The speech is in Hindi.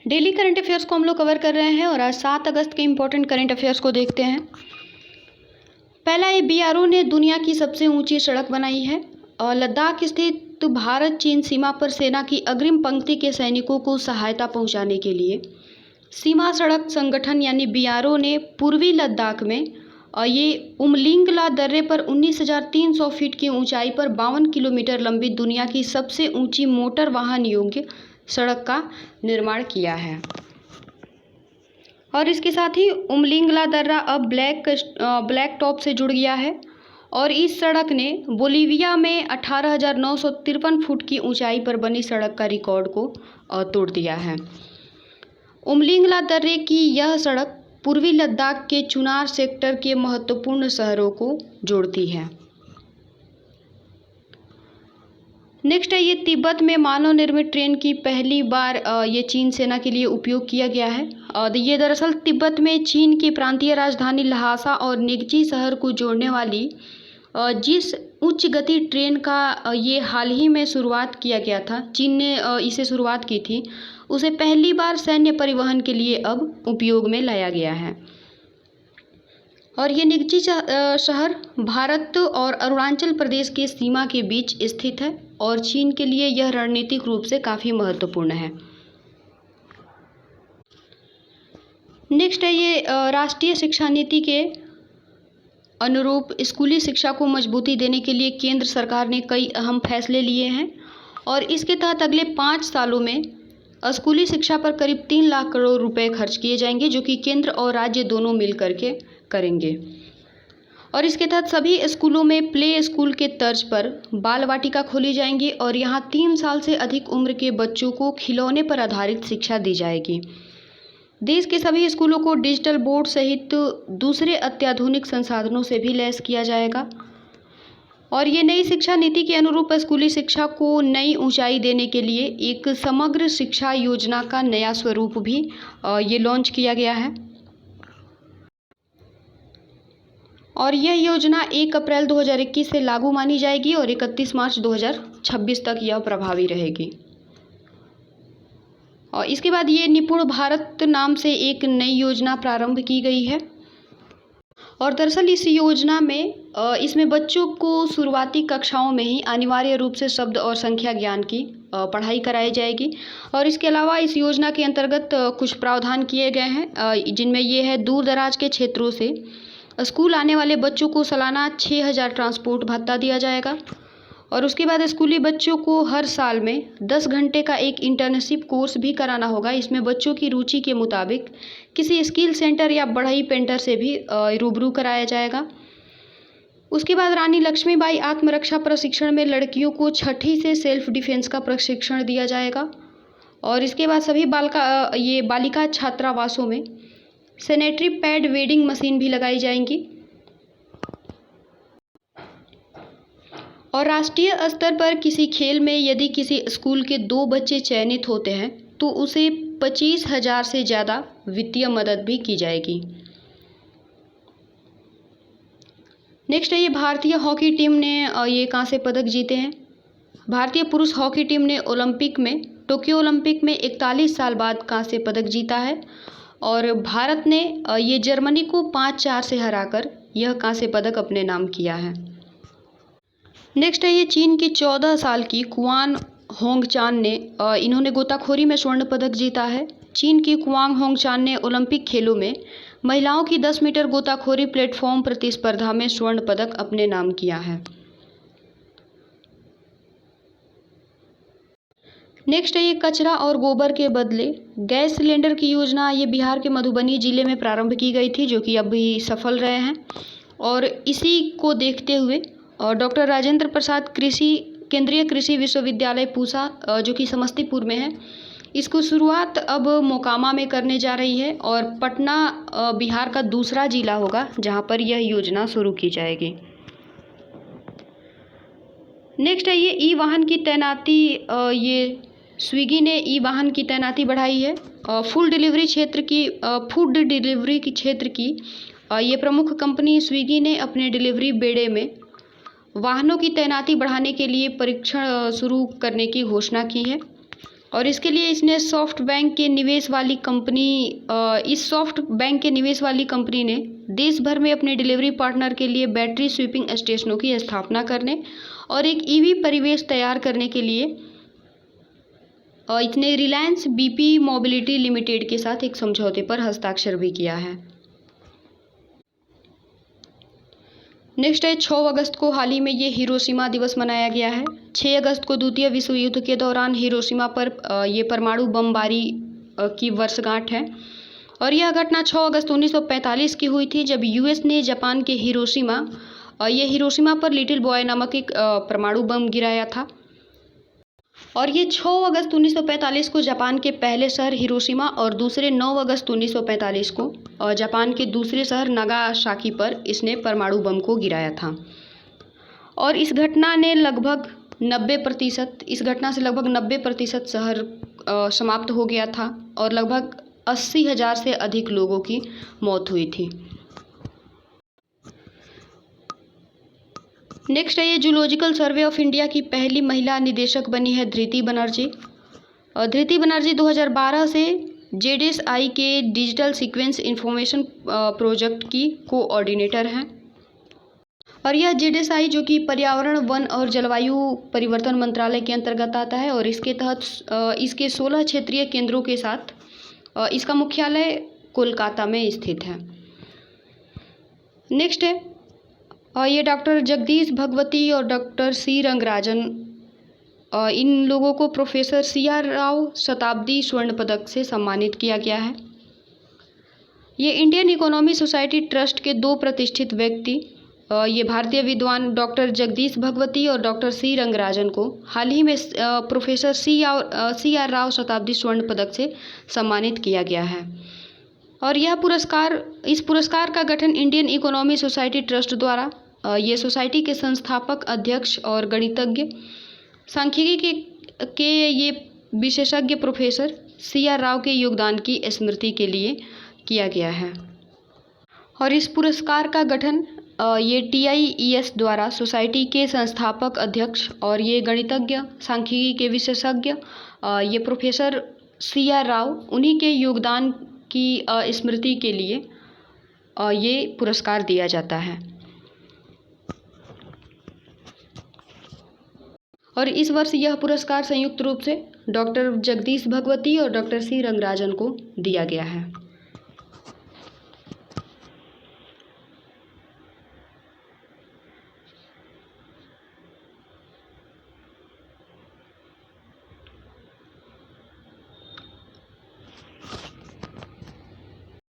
डेली करंट अफेयर्स को हम लोग कवर कर रहे हैं और आज 7 अगस्त के इम्पोर्टेंट करंट अफेयर्स को देखते हैं। पहला ये बीआरओ ने दुनिया की सबसे ऊंची सड़क बनाई है और लद्दाख स्थित भारत चीन सीमा पर सेना की अग्रिम पंक्ति के सैनिकों को सहायता पहुंचाने के लिए सीमा सड़क संगठन यानी बीआरओ ने पूर्वी लद्दाख में और ये उमलिंगला दर्रे पर 19,300 फीट की ऊंचाई पर 52 किलोमीटर लंबी दुनिया की सबसे ऊंची मोटर वाहन योग्य सड़क का निर्माण किया है। और इसके साथ ही उमलिंगला दर्रा अब ब्लैक टॉप से जुड़ गया है और इस सड़क ने बोलीविया में 18,953 फुट की ऊंचाई पर बनी सड़क का रिकॉर्ड को तोड़ दिया है। उमलिंगला दर्रे की यह सड़क पूर्वी लद्दाख के चुनार सेक्टर के महत्वपूर्ण शहरों को जोड़ती है। नेक्स्ट है ये तिब्बत में मानव निर्मित ट्रेन की पहली बार ये चीन सेना के लिए उपयोग किया गया है। ये दरअसल तिब्बत में चीन की प्रांतीय राजधानी ल्हासा और निगची शहर को जोड़ने वाली जिस उच्च गति ट्रेन का ये हाल ही में शुरुआत किया गया था, चीन ने इसे शुरुआत की थी, उसे पहली बार सैन्य परिवहन के लिए अब उपयोग में लाया गया है। और ये निगची शहर भारत और अरुणाचल प्रदेश के सीमा के बीच स्थित है और चीन के लिए यह रणनीतिक रूप से काफ़ी महत्वपूर्ण है। नेक्स्ट है ये राष्ट्रीय शिक्षा नीति के अनुरूप स्कूली शिक्षा को मजबूती देने के लिए केंद्र सरकार ने कई अहम फैसले लिए हैं और इसके तहत अगले 5 सालों में स्कूली शिक्षा पर करीब 3 लाख करोड़ रुपए खर्च किए जाएंगे, जो कि केंद्र और राज्य दोनों मिल करके करेंगे। और इसके तहत सभी स्कूलों में प्ले स्कूल के तर्ज पर बाल वाटिका खोली जाएंगी और यहाँ 3 साल से अधिक उम्र के बच्चों को खिलौने पर आधारित शिक्षा दी जाएगी। देश के सभी स्कूलों को डिजिटल बोर्ड सहित दूसरे अत्याधुनिक संसाधनों से भी लैस किया जाएगा। और ये नई शिक्षा नीति के अनुरूप स्कूली शिक्षा को नई ऊंचाई देने के लिए एक समग्र शिक्षा योजना का नया स्वरूप भी ये लॉन्च किया गया है। और यह योजना 1 अप्रैल 2021 से लागू मानी जाएगी और 31 मार्च 2026 तक यह प्रभावी रहेगी। और इसके बाद ये निपुण भारत नाम से एक नई योजना प्रारंभ की गई है और दरअसल इस योजना में इसमें बच्चों को शुरुआती कक्षाओं में ही अनिवार्य रूप से शब्द और संख्या ज्ञान की पढ़ाई कराई जाएगी। और इसके अलावा इस योजना के अंतर्गत कुछ प्रावधान किए गए हैं, जिनमें ये है दूर दराज के क्षेत्रों से स्कूल आने वाले बच्चों को सालाना 6,000 ट्रांसपोर्ट भत्ता दिया जाएगा। और उसके बाद स्कूली बच्चों को हर साल में 10 घंटे का एक इंटर्नशिप कोर्स भी कराना होगा। इसमें बच्चों की रुचि के मुताबिक किसी स्किल सेंटर या बढ़ई पेंटर से भी रूबरू कराया जाएगा। उसके बाद रानी लक्ष्मीबाई आत्मरक्षा प्रशिक्षण में लड़कियों को 6ठी से सेल्फ डिफेंस का प्रशिक्षण दिया जाएगा। और इसके बाद सभी बालिका छात्रावासों में सैनिटरी पैड वेडिंग मशीन भी लगाई जाएंगी। और राष्ट्रीय स्तर पर किसी खेल में यदि किसी स्कूल के 2 बच्चे चयनित होते हैं तो उसे 25,000 से ज़्यादा वित्तीय मदद भी की जाएगी। नेक्स्ट है ये भारतीय हॉकी टीम ने ये कांस्य पदक जीते हैं। भारतीय पुरुष हॉकी टीम ने टोक्यो ओलंपिक में 41 साल बाद कांस्य पदक जीता है और भारत ने ये जर्मनी को 5-4 से हराकर यह कांस्य पदक अपने नाम किया है। नेक्स्ट है ये चीन की 14 साल की कुआन होंगचान ने इन्होंने गोताखोरी में स्वर्ण पदक जीता है। चीन की कुआंग होंगचान ने ओलंपिक खेलों में महिलाओं की 10 मीटर गोताखोरी प्लेटफॉर्म प्रतिस्पर्धा में स्वर्ण पदक अपने नाम किया है। नेक्स्ट है ये कचरा और गोबर के बदले गैस सिलेंडर की योजना ये बिहार के मधुबनी जिले में प्रारंभ की गई थी, जो कि अब भी सफल रहे हैं। और इसी को देखते हुए डॉक्टर राजेंद्र प्रसाद केंद्रीय कृषि विश्वविद्यालय पूसा जो कि समस्तीपुर में है, इसको शुरुआत अब मोकामा में करने जा रही है और पटना बिहार का दूसरा जिला होगा जहां पर यह योजना शुरू की जाएगी। नेक्स्ट है ये ई वाहन की तैनाती ये स्विगी ने ई वाहन की तैनाती बढ़ाई है। फूड डिलीवरी क्षेत्र की ये प्रमुख कंपनी स्विगी ने अपने डिलीवरी बेड़े में वाहनों की तैनाती बढ़ाने के लिए परीक्षण शुरू करने की घोषणा की है। और इसके लिए इसने सॉफ्ट बैंक के निवेश वाली कंपनी इस सॉफ्ट बैंक के निवेश वाली कंपनी ने देश भर में अपने डिलीवरी पार्टनर के लिए बैटरी स्वीपिंग स्टेशनों की स्थापना करने और एक ईवी परिवेश तैयार करने के लिए इसने रिलायंस बीपी मोबिलिटी लिमिटेड के साथ एक समझौते पर हस्ताक्षर भी किया है। नेक्स्ट है 6 अगस्त को हाल ही में ये हिरोशिमा दिवस मनाया गया है। 6 अगस्त को द्वितीय विश्व युद्ध के दौरान हिरोशिमा पर ये परमाणु बमबारी की वर्षगांठ है और यह घटना 6 अगस्त 1945 की हुई थी, जब यूएस ने जापान के हिरोशिमा पर लिटिल बॉय नामक एक परमाणु बम गिराया था। और ये 6 अगस्त 1945 को जापान के पहले शहर हिरोशिमा और दूसरे 9 अगस्त 1945 को जापान के दूसरे शहर नागासाकी पर इसने परमाणु बम को गिराया था। और इस घटना से लगभग 90% शहर समाप्त हो गया था और लगभग 80,000 से अधिक लोगों की मौत हुई थी। नेक्स्ट है ये जूलॉजिकल सर्वे ऑफ इंडिया की पहली महिला निदेशक बनी है धृति बनर्जी। और धृति बनर्जी 2012 से जेडएसआई के डिजिटल सीक्वेंस इंफॉर्मेशन प्रोजेक्ट की कोऑर्डिनेटर हैं। और यह जेडएसआई जो कि पर्यावरण, वन और जलवायु परिवर्तन मंत्रालय के अंतर्गत आता है और इसके तहत इसके 16 क्षेत्रीय केंद्रों के साथ इसका मुख्यालय कोलकाता में स्थित है। नेक्स्ट है और ये डॉक्टर जगदीश भगवती और डॉक्टर सी रंगराजन, इन लोगों को प्रोफेसर CR राव शताब्दी स्वर्ण पदक से सम्मानित किया गया है। ये इंडियन इकोनॉमी सोसाइटी ट्रस्ट के 2 प्रतिष्ठित व्यक्ति, ये भारतीय विद्वान डॉक्टर जगदीश भगवती और डॉक्टर सी रंगराजन को हाल ही में प्रोफेसर CR राव शताब्दी स्वर्ण पदक से सम्मानित किया गया है। और इस पुरस्कार का गठन इंडियन इकोनॉमी सोसाइटी ट्रस्ट द्वारा ये सोसाइटी के संस्थापक अध्यक्ष और गणितज्ञ, सांख्यिकी के ये विशेषज्ञ प्रोफेसर CR राव के योगदान की स्मृति के लिए किया गया है। और इस पुरस्कार का गठन ये TIES द्वारा सोसाइटी के संस्थापक अध्यक्ष और ये गणितज्ञ, सांख्यिकी के विशेषज्ञ ये प्रोफेसर CR राव, उन्हीं के योगदान की स्मृति के लिए ये पुरस्कार दिया जाता है। और इस वर्ष यह पुरस्कार संयुक्त रूप से डॉक्टर जगदीश भगवती और डॉक्टर सी रंगराजन को दिया गया है।